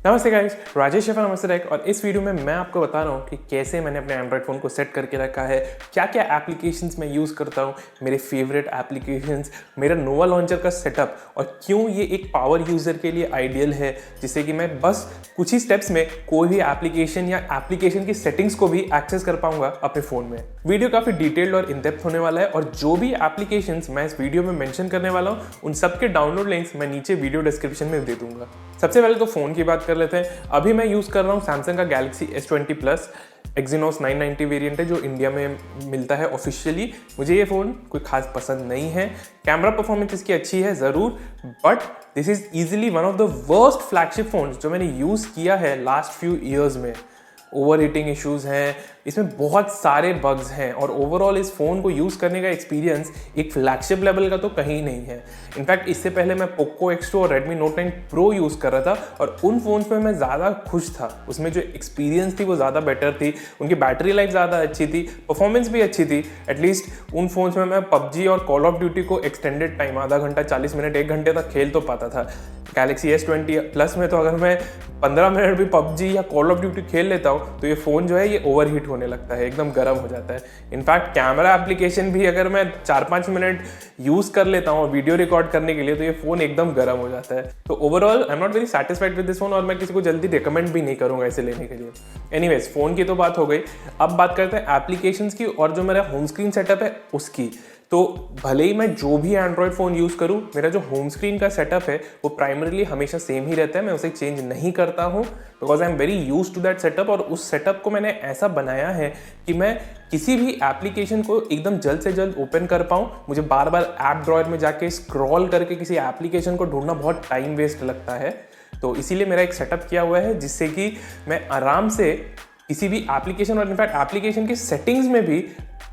नमस्ते गाइस, राजेश शेफा नमस्ते टेक। और इस वीडियो में मैं आपको बता रहा हूँ कि कैसे मैंने अपने एंड्रॉयड फ़ोन को सेट करके रखा है, क्या क्या एप्लीकेशंस मैं यूज़ करता हूँ, मेरे फेवरेट एप्लीकेशंस, मेरा नोवा लॉन्चर का सेटअप और क्यों ये एक पावर यूज़र के लिए आइडियल है, जिससे कि मैं बस कुछ ही स्टेप्स में कोई भी एप्लीकेशन या एप्लीकेशन की सेटिंग्स को भी एक्सेस कर पाऊंगा अपने फ़ोन में। वीडियो काफ़ी डिटेल्ड और इन डेप्थ होने वाला है और जो भी एप्लीकेशंस मैं इस वीडियो में मेंशन करने वाला हूँ उन सब के डाउनलोड लिंक्स मैं नीचे वीडियो डिस्क्रिप्शन में दे दूंगा। सबसे पहले तो फ़ोन की बात कर लेते हैं। अभी मैं यूज़ कर रहा हूँ सैमसंग का Galaxy S20 plus Exynos 990 variant है, जो इंडिया में मिलता है ऑफिशियली। मुझे ये फ़ोन कोई खास पसंद नहीं है। कैमरा परफॉर्मेंस इसकी अच्छी है ज़रूर, but this is easily one of the worst flagship phone जो मैंने यूज़ किया है लास्ट फ्यू ईयर्स में। ओवर हीटिंग इश्यूज़ हैं, इसमें बहुत सारे बग्स हैं और ओवरऑल इस फ़ोन को यूज़ करने का एक्सपीरियंस एक फ्लैगशिप लेवल का तो कहीं नहीं है। इनफैक्ट इससे पहले मैं पोको X2 और Redmi Note 9 Pro यूज़ कर रहा था और उन फ़ोन्स में मैं ज़्यादा खुश था। उसमें जो एक्सपीरियंस थी वो ज़्यादा बेटर थी, उनकी बैटरी लाइफ ज़्यादा अच्छी थी, परफॉर्मेंस भी अच्छी थी। एटलीस्ट उन फ़ोन्स में मैं PUBG और कॉल ऑफ ड्यूटी को एक्सटेंडेड टाइम आधा घंटा 40 मिनट 1 घंटे तक खेल तो पाता था। गैलेक्सी S20 प्लस में तो अगर मैं 15 मिनट भी PUBG या कॉल ऑफ ड्यूटी खेल लेता हूँ तो ये फ़ोन जो है ये ओवरहीट होने लगता है, एकदम गर्म हो जाता है। इनफैक्ट कैमरा एप्लीकेशन भी अगर मैं 4-5 मिनट यूज़ कर लेता हूँ वीडियो रिकॉर्ड करने के लिए तो ये फ़ोन एकदम गर्म हो जाता है। तो overall I am not very satisfied with this phone और मैं किसी को जल्दी रिकमेंड भी नहीं करूँगा इसे लेने के लिए। एनीवेज, फ़ोन की तो बात हो गई, अब बात करते हैं एप्लीकेशंस की और जो मेरा होम स्क्रीन सेटअप है उसकी। तो भले ही मैं जो भी एंड्रॉयड फ़ोन यूज़ करूँ, मेरा जो होम स्क्रीन का सेटअप है वो प्राइमरीली हमेशा सेम ही रहता है। मैं उसे चेंज नहीं करता हूँ because I am very use to that setup. और उस सेटअप को मैंने ऐसा बनाया है कि मैं किसी भी एप्लीकेशन को एकदम जल्द से जल्द ओपन कर पाऊँ। मुझे बार बार ऐप ड्रॉयर में जाके स्क्रॉल करके किसी एप्लीकेशन को ढूंढना बहुत टाइम वेस्ट लगता है। तो इसीलिए मेरा एक सेटअप किया हुआ है जिससे कि मैं आराम से किसी भी एप्लीकेशन और इनफैक्ट एप्लीकेशन की सेटिंग्स में भी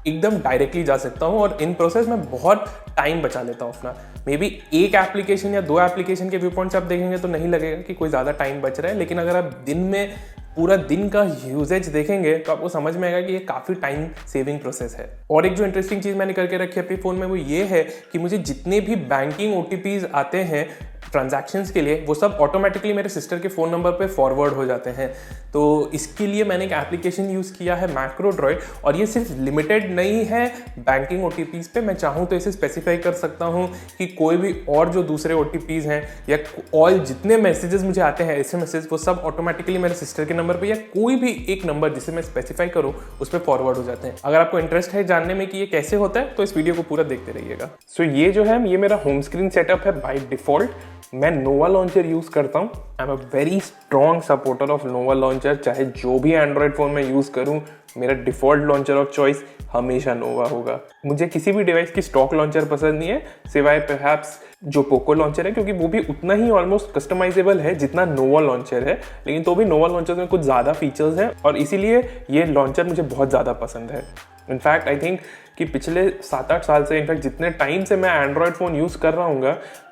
एकदम डायरेक्टली जा सकता हूँ और इन प्रोसेस में बहुत टाइम बचा लेता हूँ अपना। मे बी एक एप्लीकेशन या 2 एप्लीकेशन के व्यू पॉइंट्स आप देखेंगे तो नहीं लगेगा कि कोई ज़्यादा टाइम बच रहा है, लेकिन अगर आप दिन में पूरा दिन का यूजेज देखेंगे तो आपको समझ में आएगा कि ये काफ़ी टाइम सेविंग प्रोसेस है। और एक जो इंटरेस्टिंग चीज़ मैंने करके रखी है अपने फ़ोन में वो ये है कि मुझे जितने भी बैंकिंग OTPs आते हैं ट्रांजैक्शंस के लिए वो सब ऑटोमेटिकली मेरे सिस्टर के फ़ोन नंबर पे फॉरवर्ड हो जाते हैं। तो इसके लिए मैंने एक एप्लीकेशन यूज़ किया है मैक्रोड्रॉइड, और ये सिर्फ लिमिटेड नहीं है बैंकिंग OTPs पे। मैं चाहूँ तो इसे स्पेसिफाई कर सकता हूँ कि कोई भी और जो दूसरे OTPs हैं या ऑल जितने मैसेजेस मुझे आते हैं SMS वो सब ऑटोमेटिकली मेरे सिस्टर के नंबर पर या कोई भी एक नंबर जिसे मैं स्पेसिफाई करूँ उस पर फॉरवर्ड हो जाते हैं। अगर आपको इंटरेस्ट है जानने में कि ये कैसे होता है तो इस वीडियो को पूरा देखते रहिएगा। सो ये जो है ये मेरा होम स्क्रीन सेटअप है बाय डिफॉल्ट। मैं नोवा लॉन्चर यूज़ करता हूँ। I am a very strong supporter of Nova launcher. चाहे जो भी एंड्रॉयड फ़ोन में यूज़ करूँ, मेरा डिफ़ॉल्ट लॉन्चर ऑफ चॉइस हमेशा नोवा होगा। मुझे किसी भी डिवाइस की स्टॉक लॉन्चर पसंद नहीं है सिवाय परहैप्स जो पोको लॉन्चर है, क्योंकि वो भी उतना ही ऑलमोस्ट कस्टमाइजेबल है जितना नोवा लॉन्चर है, लेकिन तो भी नोवा लॉन्चर में कुछ ज़्यादा फीचर्स हैं और इसीलिए ये लॉन्चर मुझे बहुत ज़्यादा पसंद है। इनफैक्ट आई थिंक कि पिछले 7-8 साल से, इनफैक्ट जितने टाइम से मैं एंड्रॉयड फ़ोन यूज़ कर रहा हूँ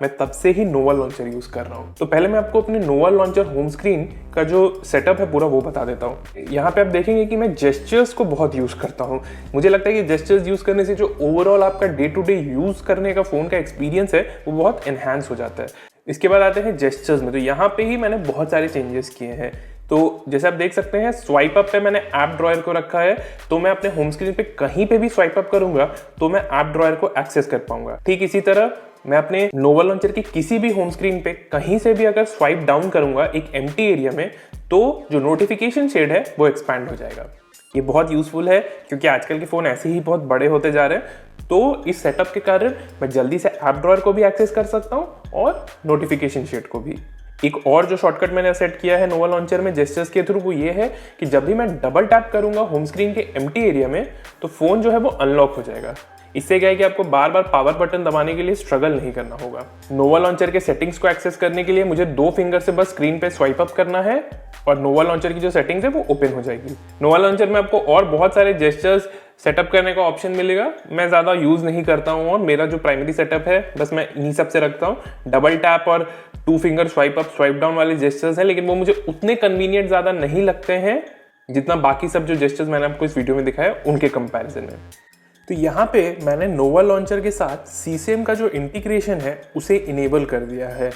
मैं तब से ही नोवा लॉन्चर यूज़ कर रहा हूँ। तो पहले मैं आपको अपने नोवा लॉन्चर होम स्क्रीन का जो सेटअप है पूरा वो बता देता हूँ। यहाँ पे आप देखेंगे कि मैं जेस्चर्स को बहुत यूज़ करता हूँ। मुझे लगता है कि जेस्चर्स यूज़ करने से जो ओवरऑल आपका डे टू डे यूज़ करने का फ़ोन का एक्सपीरियंस है वो बहुत एनहांस हो जाता है। इसके बाद आते हैं जेस्चर्स में। तो यहाँ पे ही मैंने बहुत सारे चेंजेस किए हैं। तो जैसे आप देख सकते हैं स्वाइप अप पे मैंने ऐप ड्रॉयर को रखा है, तो मैं अपने होम स्क्रीन पे कहीं पे भी स्वाइप अप करूंगा तो मैं ऐप ड्रॉयर को एक्सेस कर पाऊंगा। ठीक इसी तरह मैं अपने नोवा लॉन्चर की किसी भी होम स्क्रीन पे कहीं से भी अगर स्वाइप डाउन करूंगा एक एम्प्टी एरिया में तो जो नोटिफिकेशन शेड है वो एक्सपैंड हो जाएगा। ये बहुत यूजफुल है क्योंकि आजकल के फ़ोन ऐसे ही बहुत बड़े होते जा रहे हैं। तो इस सेटअप के कारण मैं जल्दी से ऐप ड्रॉयर को भी एक्सेस कर सकता हूँ और नोटिफिकेशन शेड को भी। एक और जो शॉर्टकट मैंने सेट किया है नोवा लॉन्चर में जेस्चर्स के थ्रू वो ये है कि जब भी मैं डबल टैप करूंगा होम स्क्रीन के एम्प्टी एरिया में तो फ़ोन जो है वो अनलॉक हो जाएगा। इससे क्या है कि आपको बार बार पावर बटन दबाने के लिए स्ट्रगल नहीं करना होगा। नोवा लॉन्चर के सेटिंग्स को एक्सेस करने के लिए मुझे 2 फिंगर से बस स्क्रीन पे स्वाइप अप करना है और नोवा लॉन्चर की जो सेटिंग्स है वो ओपन हो जाएगी। नोवा लॉन्चर में आपको और बहुत सारे जेस्चर्स सेटअप करने का ऑप्शन मिलेगा। मैं ज़्यादा यूज़ नहीं करता हूँ और मेरा जो प्राइमरी सेटअप है बस मैं इन्हीं सब से रखता हूँ। डबल टैप और 2 finger swipe up swipe down वाले जेस्चर्स हैं, लेकिन वो मुझे उतने कन्वीनियंट ज़्यादा नहीं लगते हैं जितना बाकी सब जो जेस्चर्स मैंने आपको इस वीडियो में दिखाया उनके कंपैरिजन में। तो यहाँ पे मैंने नोवा लॉन्चर के साथ CSAM का जो इंटीग्रेशन है उसे इनेबल कर दिया है।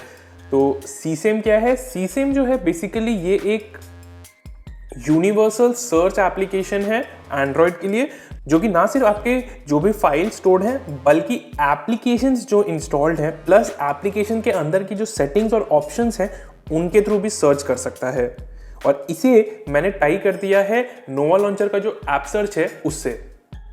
तो सीसेम क्या है? सीसेम जो है बेसिकली ये एक यूनिवर्सल सर्च एप्लीकेशन है एंड्रॉयड के लिए, जो कि ना सिर्फ आपके जो भी फाइल स्टोर्ड हैं बल्कि एप्लीकेशंस जो इंस्टॉल्ड हैं प्लस एप्लीकेशन के अंदर की जो सेटिंग्स और ऑप्शंस हैं उनके थ्रू भी सर्च कर सकता है। और इसे मैंने टाई कर दिया है नोवा लॉन्चर का जो ऐप सर्च है उससे।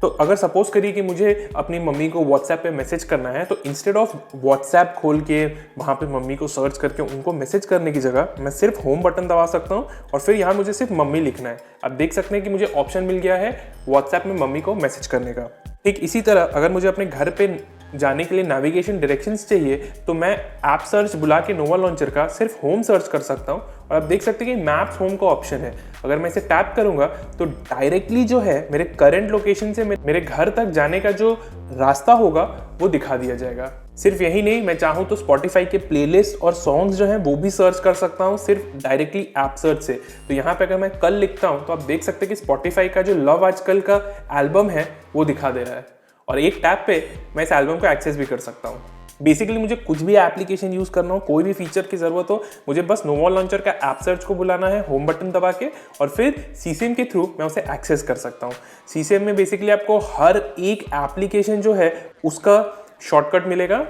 तो अगर सपोज करिए कि मुझे अपनी मम्मी को व्हाट्सएप पे मैसेज करना है, तो इंस्टेड ऑफ व्हाट्सएप खोल के वहाँ पे मम्मी को सर्च करके उनको मैसेज करने की जगह मैं सिर्फ होम बटन दबा सकता हूँ और फिर यहाँ मुझे सिर्फ मम्मी लिखना है। अब देख सकते हैं कि मुझे ऑप्शन मिल गया है व्हाट्सएप में मम्मी को मैसेज करने का। ठीक इसी तरह अगर मुझे अपने घर पे जाने के लिए नेविगेशन डायरेक्शंस चाहिए तो मैं ऐप सर्च बुला के नोवा लॉन्चर का सिर्फ होम सर्च कर सकता हूँ और आप देख सकते हैं कि मैप्स होम का ऑप्शन है। अगर मैं इसे टैप करूंगा तो डायरेक्टली जो है मेरे करंट लोकेशन से मेरे घर तक जाने का जो रास्ता होगा वो दिखा दिया जाएगा। सिर्फ यही नहीं, मैं चाहूँ तो स्पॉटिफाई के प्लेलिस्ट और सॉन्ग्स जो हैं वो भी सर्च कर सकता हूँ सिर्फ डायरेक्टली ऐप सर्च से। तो यहाँ पे अगर मैं कल लिखता हूँ तो आप देख सकते हैं कि स्पॉटिफाई का जो लव आजकल का एल्बम है वो दिखा दे रहा है और एक टैप पे मैं इस एल्बम को एक्सेस भी कर सकता हूँ। बेसिकली मुझे कुछ भी एप्लीकेशन यूज़ करना हो, कोई भी फीचर की ज़रूरत हो, मुझे बस नोवा लॉन्चर का ऐप सर्च को बुलाना है होम बटन दबा के और फिर सीसेम के थ्रू मैं उसे एक्सेस कर सकता हूँ। सीसेम में बेसिकली आपको हर एक एप्लीकेशन जो है उसका शॉर्टकट मिलेगा।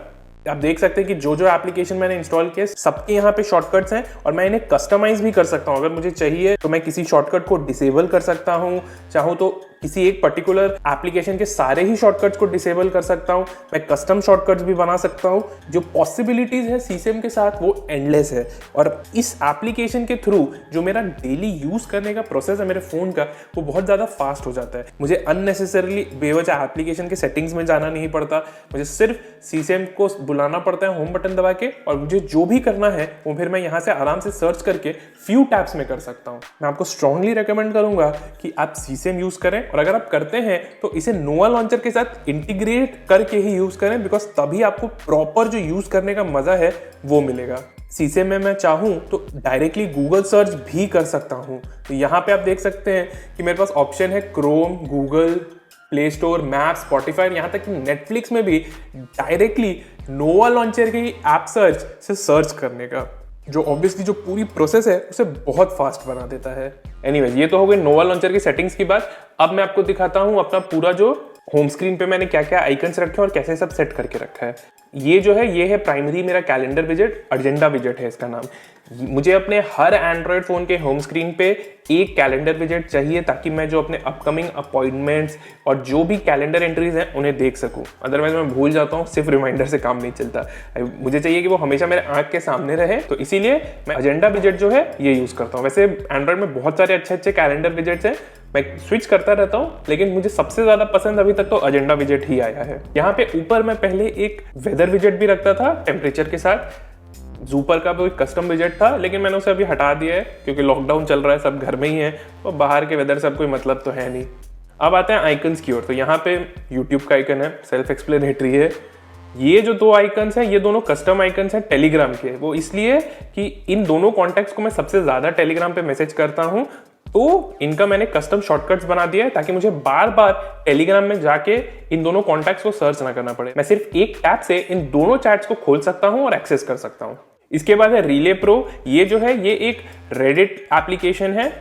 आप देख सकते हैं कि जो जो एप्लीकेशन मैंने इंस्टॉल किए सबके यहाँ पे शॉर्टकट्स हैं और मैं इन्हें कस्टमाइज भी कर सकता हूँ। अगर मुझे चाहिए तो मैं किसी शॉर्टकट को डिसेबल कर सकता हूँ, चाहूँ तो किसी एक पर्टिकुलर एप्लीकेशन के सारे ही शॉर्टकट्स को डिसेबल कर सकता हूँ। मैं कस्टम शॉर्टकट्स भी बना सकता हूँ। जो पॉसिबिलिटीज है सीसेम के साथ वो एंडलेस है और इस एप्लीकेशन के थ्रू जो मेरा डेली यूज करने का प्रोसेस है मेरे फोन का वो बहुत ज़्यादा फास्ट हो जाता है। मुझे अननेसेसरली बेवजह एप्लीकेशन के सेटिंग्स में जाना नहीं पड़ता, मुझे सिर्फ सीसेम को बुलाना पड़ता है होम बटन दबा के और मुझे जो भी करना है वो फिर मैं यहाँ से आराम से सर्च करके फ्यू टैप्स में कर सकता हूँ। मैं आपको स्ट्रांगली रेकमेंड करूंगा कि आप सीसेम यूज करें और अगर आप करते हैं तो इसे नोवा लॉन्चर के साथ इंटीग्रेट करके ही यूज करें, बिकॉज तभी आपको प्रॉपर जो यूज करने का मजा है वो मिलेगा। सीसेम में मैं चाहूँ तो डायरेक्टली गूगल सर्च भी कर सकता हूँ। तो यहाँ पे आप देख सकते हैं कि मेरे पास ऑप्शन है Chrome, Google, play store, map, Spotify, यहाँ तक कि नेटफ्लिक्स में भी डायरेक्टली नोवा लॉन्चर के ऐप सर्च से सर्च करने का, जो ऑब्वियसली जो पूरी प्रोसेस है उसे बहुत फास्ट बना देता है। एनीवेज, ये तो हो गई नोवा लॉन्चर की सेटिंग्स की बात। अब मैं आपको दिखाता हूँ अपना पूरा जो होम स्क्रीन पे मैंने क्या क्या आइकन्स रखे हैं और कैसे सब सेट करके रखा है। ये है प्राइमरी मेरा कैलेंडर विजेट, एजेंडा विजेट है इसका नाम। मुझे अपने हर एंड्रॉयड फोन के होम स्क्रीन पे एक कैलेंडर विजेट चाहिए ताकि मैं जो अपने अपकमिंग अपॉइंटमेंट्स और जो भी कैलेंडर एंट्रीज हैं उन्हें देख सकूं। अदरवाइज मैं भूल जाता हूं, सिर्फ रिमाइंडर से काम नहीं चलता। मुझे चाहिए कि वो हमेशा मेरे आंख के सामने रहे, तो इसीलिए मैं एजेंडा विजेट जो है ये यूज करता हूँ। वैसे एंड्रॉयड में बहुत सारे अच्छे अच्छे कैलेंडर विजेट्स हैं, मैं स्विच करता रहता हूँ, लेकिन मुझे सबसे ज्यादा पसंद अभी तक तो एजेंडा विजेट ही आया है। यहाँ पे ऊपर मैं पहले एक वेदर विजेट भी रखता था टेम्परेचर के साथ। जूपर का भी कस्टम विजेट था, लेकिन मैंने उसे अभी हटा दिया है क्योंकि लॉकडाउन चल रहा है, सब घर में ही है और बाहर के वेदर से अब कोई मतलब तो है नहीं। अब आते हैं आइकन्स की ओर। तो यहाँ पे यूट्यूब का आइकन है, सेल्फ एक्सप्लेनेटरी है। ये जो दो आइकन्स हैं ये दोनों कस्टम आइकन्स हैं टेलीग्राम के। वो इसलिए कि इन दोनों कॉन्टैक्ट्स को मैं सबसे ज्यादा टेलीग्राम पे मैसेज करता हूँ, तो इनका मैंने कस्टम शॉर्टकट्स बना दिया है ताकि मुझे बार बार टेलीग्राम में जाके इन दोनों कॉन्टैक्ट्स को सर्च ना करना पड़े। मैं सिर्फ एक टैप से इन दोनों चैट्स को खोल सकता हूं और एक्सेस कर सकता हूं। इसके बाद है रिले प्रो। ये जो है ये एक रेडिट एप्लीकेशन है।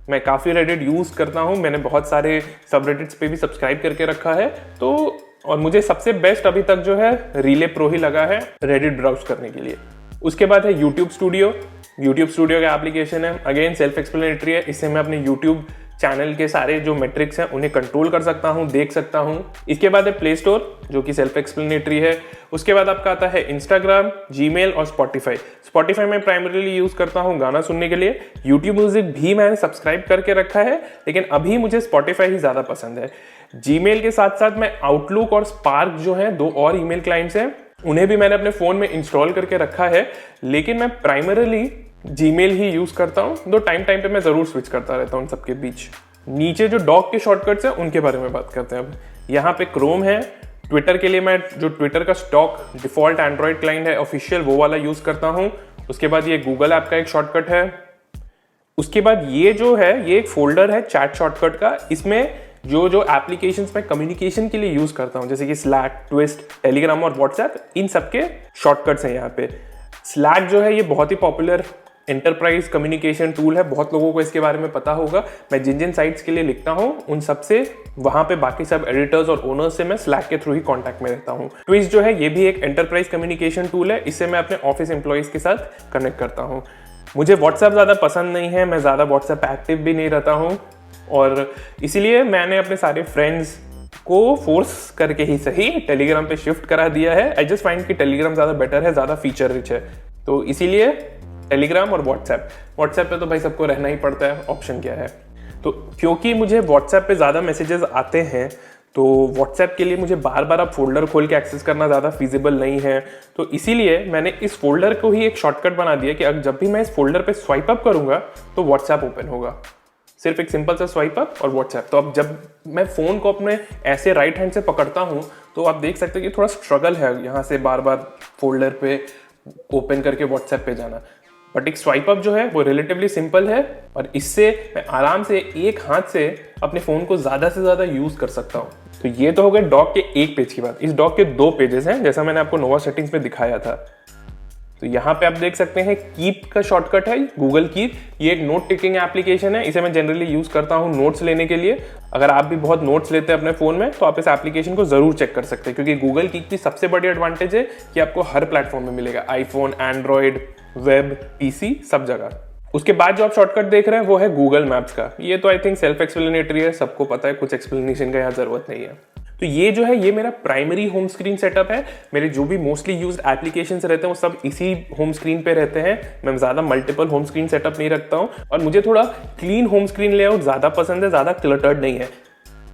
मैं काफी रेडिट यूज करता हूं, मैंने बहुत सारे सबरेडिट्स पे भी सब्सक्राइब करके रखा है, तो और मुझे सबसे बेस्ट अभी तक जो है रिले प्रो ही लगा है रेडिट ब्राउज करने के लिए। उसके बाद है यूट्यूब स्टूडियो। यूट्यूब स्टूडियो का एप्लीकेशन है, अगेन सेल्फ एक्सप्लेनेटरी है। इससे मैं अपने यूट्यूब चैनल के सारे जो मेट्रिक्स हैं उन्हें कंट्रोल कर सकता हूं, देख सकता हूं। इसके बाद है प्ले स्टोर जो कि सेल्फ एक्सप्लेनेटरी है। उसके बाद आपका आता है इंस्टाग्राम, जीमेल और स्पॉटिफाई। स्पॉटिफाई में प्राइमरीली यूज करता हूं गाना सुनने के लिए। यूट्यूब म्यूजिक भी मैंने सब्सक्राइब करके रखा है, लेकिन अभी मुझे स्पॉटिफाई ही ज्यादा पसंद है। जीमेल के साथ साथ मैं आउटलुक और स्पार्क जो है दो और ईमेल क्लाइंट्स हैं, उन्हें भी मैंने अपने फोन में इंस्टॉल करके रखा है, लेकिन मैं प्राइमरीली जीमेल ही यूज करता हूं। दो टाइम पे मैं जरूर स्विच करता रहता हूं उन सबके बीच। नीचे जो डॉक के शॉर्टकट्स हैं उनके बारे में बात करते हैं। अब यहाँ पे क्रोम है। ट्विटर के लिए मैं जो ट्विटर का स्टॉक डिफॉल्ट एंड्रॉइड क्लाइंट है ऑफिशियल, वो वाला यूज करता हूँ। उसके बाद ये गूगल ऐप का एक शॉर्टकट है। उसके बाद ये जो है ये एक फोल्डर है चैट शॉर्टकट का। इसमें जो जो एप्लीकेशंस मैं कम्युनिकेशन के लिए यूज करता हूँ, जैसे कि स्लैक, ट्विस्ट, टेलीग्राम और व्हाट्सएप, इन सबके शॉर्टकट्स हैं यहाँ पे। स्लैक जो है ये बहुत ही पॉपुलर एंटरप्राइज कम्युनिकेशन टूल है, बहुत लोगों को इसके बारे में पता होगा। मैं जिन जिन साइट्स के लिए लिखता हूँ उन सब से वहाँ पे बाकी सब एडिटर्स और ओनर्स से मैं स्लैक के थ्रू ही कॉन्टैक्ट में रहता हूँ। ट्विस्ट जो है ये भी एक एंटरप्राइज कम्युनिकेशन टूल है, इससे मैं अपने ऑफिस एम्प्लॉयज़ के साथ कनेक्ट करता हूँ। मुझे व्हाट्सएप ज़्यादा पसंद नहीं है, मैं ज़्यादा व्हाट्सएप एक्टिव भी नहीं रहता हूँ और इसीलिए मैंने अपने सारे फ्रेंड्स को फोर्स करके ही सही टेलीग्राम पे शिफ्ट करा दिया है। आई जस्ट फाइंड कि टेलीग्राम ज़्यादा बेटर है, ज़्यादा फीचर रिच है, तो इसीलिए टेलीग्राम और व्हाट्सएप पे तो भाई सबको रहना ही पड़ता है, ऑप्शन क्या है। तो क्योंकि मुझे व्हाट्सएप पे ज़्यादा मैसेजेस आते हैं तो व्हाट्सएप के लिए मुझे बार बार अब फोल्डर खोल के एक्सेस करना ज़्यादा फीजिबल नहीं है, तो इसीलिए मैंने इस फोल्डर को ही एक शॉर्टकट बना दिया कि अब जब भी मैं इस फोल्डर पे स्वाइप अप करूँगा तो व्हाट्सएप ओपन होगा। सिर्फ एक सिंपल सा स्वाइप अप और व्हाट्सएप। तो अब जब मैं फ़ोन को अपने ऐसे राइट हैंड से पकड़ता हूँ तो आप देख सकते हैं कि थोड़ा स्ट्रगल है यहाँ से बार बार फोल्डर पे ओपन करके व्हाट्सएप पे जाना, बट एक स्वाइप अप जो है वो रिलेटिवली सिंपल है और इससे मैं आराम से एक हाथ से अपने फ़ोन को ज़्यादा से ज़्यादा यूज़ कर सकता हूँ। तो ये तो हो गए डॉक के एक पेज की बात। इस डॉक के 2 पेजेस हैं जैसा मैंने आपको नोवा सेटिंग्स में दिखाया था। तो यहाँ पे आप देख सकते हैं कीप का शॉर्टकट है, गूगल कीप। ये एक नोट टेकिंग एप्लीकेशन है, इसे मैं जनरली यूज़ करता हूँ नोट्स लेने के लिए। अगर आप भी बहुत नोट्स लेते हैं अपने फ़ोन में तो आप इस एप्लीकेशन को ज़रूर चेक कर सकते हैं, क्योंकि गूगल कीप की सबसे बड़ी एडवांटेज है कि आपको हर प्लेटफॉर्म में मिलेगा, आईफोन, एंड्रॉयड, वेब, पीसी, सब जगह। उसके बाद जो आप शॉर्टकट देख रहे हैं वो है गूगल मैप्स का। ये तो आई थिंक सेल्फ एक्सप्लेनेटरी है, सबको पता है, कुछ एक्सप्लेनेशन का यहाँ ज़रूरत नहीं है। तो ये जो है ये मेरा प्राइमरी होम स्क्रीन सेटअप है। मेरे जो भी मोस्टली यूज्ड एप्लीकेशंस रहते हैं वो सब इसी होम स्क्रीन पे रहते हैं। मैं ज़्यादा मल्टीपल होम स्क्रीन सेटअप नहीं रखता हूँ और मुझे थोड़ा क्लीन होम स्क्रीन लेआउट ज़्यादा पसंद है, ज़्यादा क्लटर्ड नहीं है।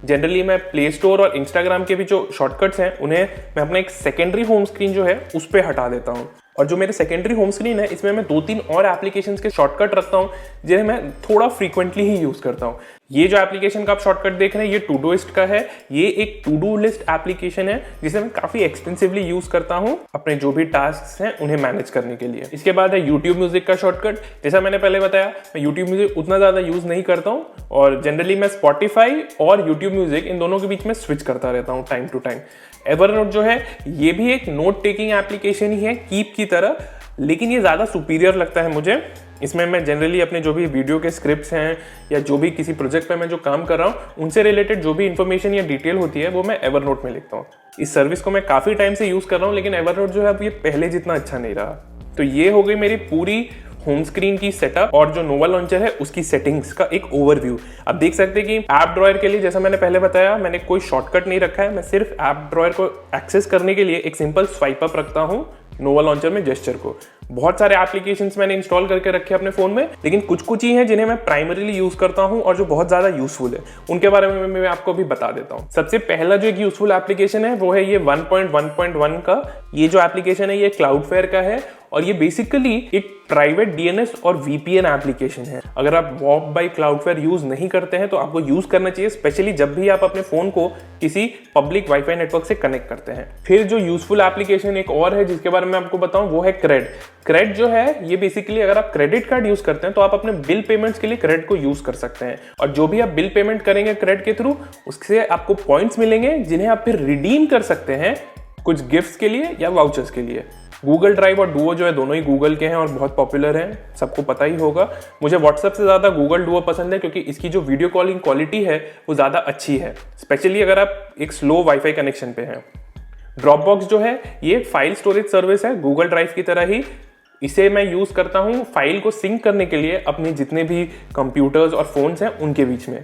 जनरली मैं प्ले स्टोर और इंस्टाग्राम के भी जो शॉर्टकट्स हैं उन्हें मैं अपना एक सेकेंडरी होम स्क्रीन जो है उस पर हटा देता हूँ, और जो मेरे सेकेंडरी होम स्क्रीन है इसमें मैं 2-3 और एप्लीकेशंस के शॉर्टकट रखता हूँ जिन्हें मैं थोड़ा फ्रीक्वेंटली ही यूज़ करता हूँ। ये जो एप्लीकेशन का आप शॉर्टकट देख रहे हैं ये टूडूइस्ट का है। ये एक टू डू लिस्ट एप्लीकेशन है जिसे मैं काफ़ी एक्सपेंसिवली यूज़ करता हूँ अपने जो भी टास्क हैं उन्हें मैनेज करने के लिए। इसके बाद है यूट्यूब म्यूजिक का शॉर्टकट। जैसा मैंने पहले बताया मैं यूट्यूब म्यूजिक उतना ज़्यादा यूज़ नहीं करता हूँ और जनरली मैं स्पॉटिफाई और यूट्यूब म्यूजिक इन दोनों के बीच में स्विच करता रहता हूँ टाइम टू टाइम। एवरनोट जो है ये भी एक नोट टेकिंग एप्लीकेशन ही है कीप की तरह, लेकिन ये ज़्यादा सुपीरियर लगता है मुझे। इसमें मैं जनरली अपने जो भी वीडियो के स्क्रिप्ट्स हैं या जो भी किसी प्रोजेक्ट पे मैं जो काम कर रहा हूँ उनसे रिलेटेड जो भी इन्फॉर्मेशन या डिटेल होती है वो मैं एवरनोट में लिखता हूँ। इस सर्विस को मैं काफ़ी टाइम से यूज़ कर रहा हूँ, लेकिन एवरनोट जो है अब ये पहले जितना अच्छा नहीं रहा। तो ये हो गई मेरी पूरी होम स्क्रीन की सेटअप और जो नोवा लॉन्चर है उसकी सेटिंग्स का एक ओवरव्यू। आप देख सकते हैं कि ऐप ड्रॉयर के लिए जैसा मैंने पहले बताया मैंने कोई शॉर्टकट नहीं रखा है। मैं सिर्फ ऐप ड्रॉयर को एक्सेस करने के लिए एक सिंपल स्वाइप अप रखता हूँ नोवा लॉन्चर में जेस्चर को। बहुत सारे एप्लीकेशंस मैंने इंस्टॉल करके रखे अपने फोन में, लेकिन कुछ कुछ ही हैं जिन्हें मैं प्राइमरीली यूज करता हूं और जो बहुत ज्यादा यूजफुल है। उनके बारे में मैं आपको भी बता देता हूं। सबसे पहला जो एक यूजफुल एप्लीकेशन है वो है ये 1.1.1 का। ये जो एप्लीकेशन है ये क्लाउडफेयर का है और ये बेसिकली एक प्राइवेट डीएनएस और वीपीएन एप्लीकेशन है। अगर आप वॉप बाय क्लाउडफेयर यूज नहीं करते हैं तो आपको यूज करना चाहिए, स्पेशली जब भी आप अपने फोन को किसी पब्लिक वाईफाई नेटवर्क से कनेक्ट करते हैं। फिर जो यूजफुल एप्लीकेशन एक और है जिसके बारे में आपको बताऊं वो है क्रेड। क्रेड जो है ये बेसिकली अगर आप क्रेडिट कार्ड यूज करते हैं तो आप अपने बिल पेमेंट्स के लिए क्रेड को यूज कर सकते हैं, और जो भी आप बिल पेमेंट करेंगे क्रेड के थ्रू उससे आपको पॉइंट्स मिलेंगे जिन्हें आप फिर रिडीम कर सकते हैं कुछ गिफ्ट्स के लिए या वाउचर्स के लिए। गूगल ड्राइव और डुओ जो है दोनों ही गूगल के हैं और बहुत पॉपुलर हैं, सबको पता ही होगा। मुझे व्हाट्सएप से ज़्यादा गूगल डुओ पसंद है क्योंकि इसकी जो वीडियो कॉलिंग क्वालिटी है वो ज़्यादा अच्छी है, स्पेशली अगर आप एक स्लो वाईफाई कनेक्शन पे हैं। ड्रॉपबॉक्स जो है ये फाइल स्टोरेज सर्विस है गूगल ड्राइव की तरह ही। इसे मैं यूज़ करता हूँ फाइल को सिंक करने के लिए अपने जितने भी कंप्यूटर्स और फोन्स हैं उनके बीच में।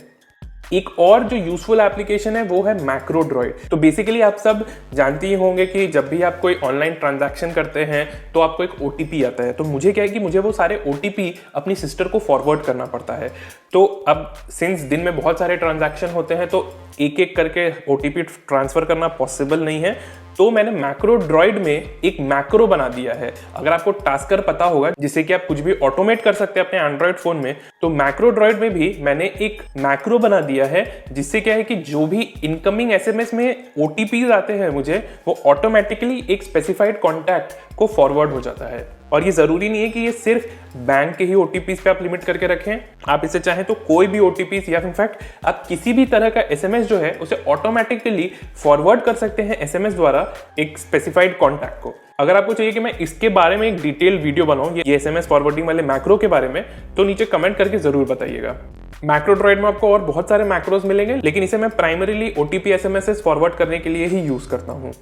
एक और जो यूजफुल एप्लीकेशन है वो है मैक्रोड्रॉइड। तो बेसिकली आप सब जानते ही होंगे कि जब भी आप कोई ऑनलाइन ट्रांजैक्शन करते हैं तो आपको एक ओटीपी आता है। तो मुझे क्या है कि मुझे वो सारे ओटीपी अपनी सिस्टर को फॉरवर्ड करना पड़ता है। तो अब सिंस दिन में बहुत सारे ट्रांजैक्शन होते हैं तो एक एक करके ओटीपी ट्रांसफर करना पॉसिबल नहीं है, तो मैंने मैक्रोड्रॉइड में एक मैक्रो बना दिया है। अगर आपको टास्कर पता होगा जिससे कि आप कुछ भी ऑटोमेट कर सकते हैं अपने एंड्रॉइड फोन में, तो मैक्रोड्रॉइड में भी मैंने एक मैक्रो बना दिया है जिससे क्या है कि जो भी इनकमिंग एसएमएस में ओटीपीज आते हैं मुझे, वो ऑटोमेटिकली एक स्पेसिफाइड कॉन्टैक्ट को फॉरवर्ड हो जाता है। और ये ज़रूरी नहीं है कि ये सिर्फ बैंक के ही OTPs पे आप लिमिट करके रखें। आप इसे चाहें तो कोई भी OTPs या इनफैक्ट आप किसी भी तरह का SMS जो है उसे ऑटोमेटिकली फॉरवर्ड कर सकते हैं SMS द्वारा एक स्पेसिफाइड कॉन्टैक्ट को। अगर आपको चाहिए कि मैं इसके बारे में एक डिटेल वीडियो बनाऊं, ये SMS फॉरवर्डिंग वाले मैक्रो के बारे में, तो नीचे कमेंट करके जरूर बताइएगा। मैक्रोड्रॉइड में आपको और बहुत सारे मैक्रोज मिलेंगे, लेकिन इसे मैं प्राइमरीली OTP SMS फॉरवर्ड करने के लिए ही यूज करता हूँ।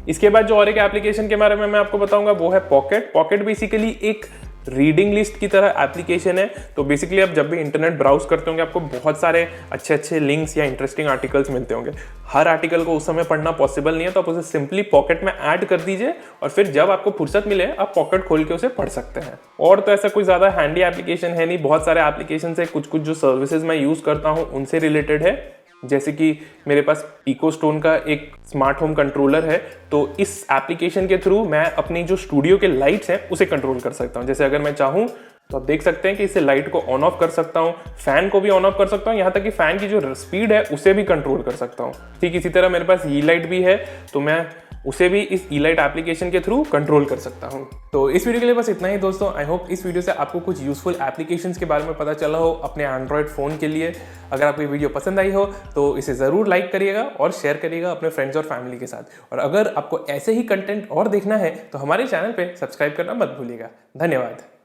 इसके बाद जो और एक एप्लीकेशन के बारे में मैं आपको बताऊंगा वो है पॉकेट। पॉकेट बेसिकली एक रीडिंग लिस्ट की तरह एप्लीकेशन है। तो बेसिकली आप जब भी इंटरनेट ब्राउज करते होंगे आपको बहुत सारे अच्छे अच्छे लिंक्स या इंटरेस्टिंग आर्टिकल्स मिलते होंगे। हर आर्टिकल को उस समय पढ़ना पॉसिबल नहीं है, तो आप उसे सिंपली पॉकेट में ऐड कर दीजिए और फिर जब आपको फुर्सत मिले आप पॉकेट खोल के उसे पढ़ सकते हैं। और तो ऐसा कोई ज़्यादा हैंडी एप्लीकेशन है नहीं, बहुत सारे एप्लीकेशन है। कुछ कुछ जो सर्विसेज मैं यूज़ करता हूँ उनसे रिलेटेड है, जैसे कि मेरे पास इकोस्टोन का एक स्मार्ट होम कंट्रोलर है, तो इस एप्लीकेशन के थ्रू मैं अपनी जो स्टूडियो के लाइट्स हैं उसे कंट्रोल कर सकता हूं। जैसे अगर मैं चाहूं तो आप देख सकते हैं कि इससे लाइट को ऑन ऑफ कर सकता हूं, फैन को भी ऑन ऑफ कर सकता हूं, यहां तक कि फैन की जो स्पीड है उसे भी कंट्रोल कर सकता हूं। ठीक इसी तरह मेरे पास ई लाइट भी है, तो मैं उसे भी इस ई लाइट एप्लीकेशन के थ्रू कंट्रोल कर सकता हूं। तो इस वीडियो के लिए बस इतना ही दोस्तों। आई होप इस वीडियो से आपको कुछ यूजफुल एप्लीकेशंस के बारे में पता चला हो अपने एंड्रॉयड फ़ोन के लिए। अगर आपको ये वीडियो पसंद आई हो तो इसे ज़रूर लाइक करिएगा और शेयर करिएगा अपने फ्रेंड्स और फैमिली के साथ। और अगर आपको ऐसे ही कंटेंट और देखना है तो हमारे चैनल पर सब्सक्राइब करना मत भूलिएगा। धन्यवाद।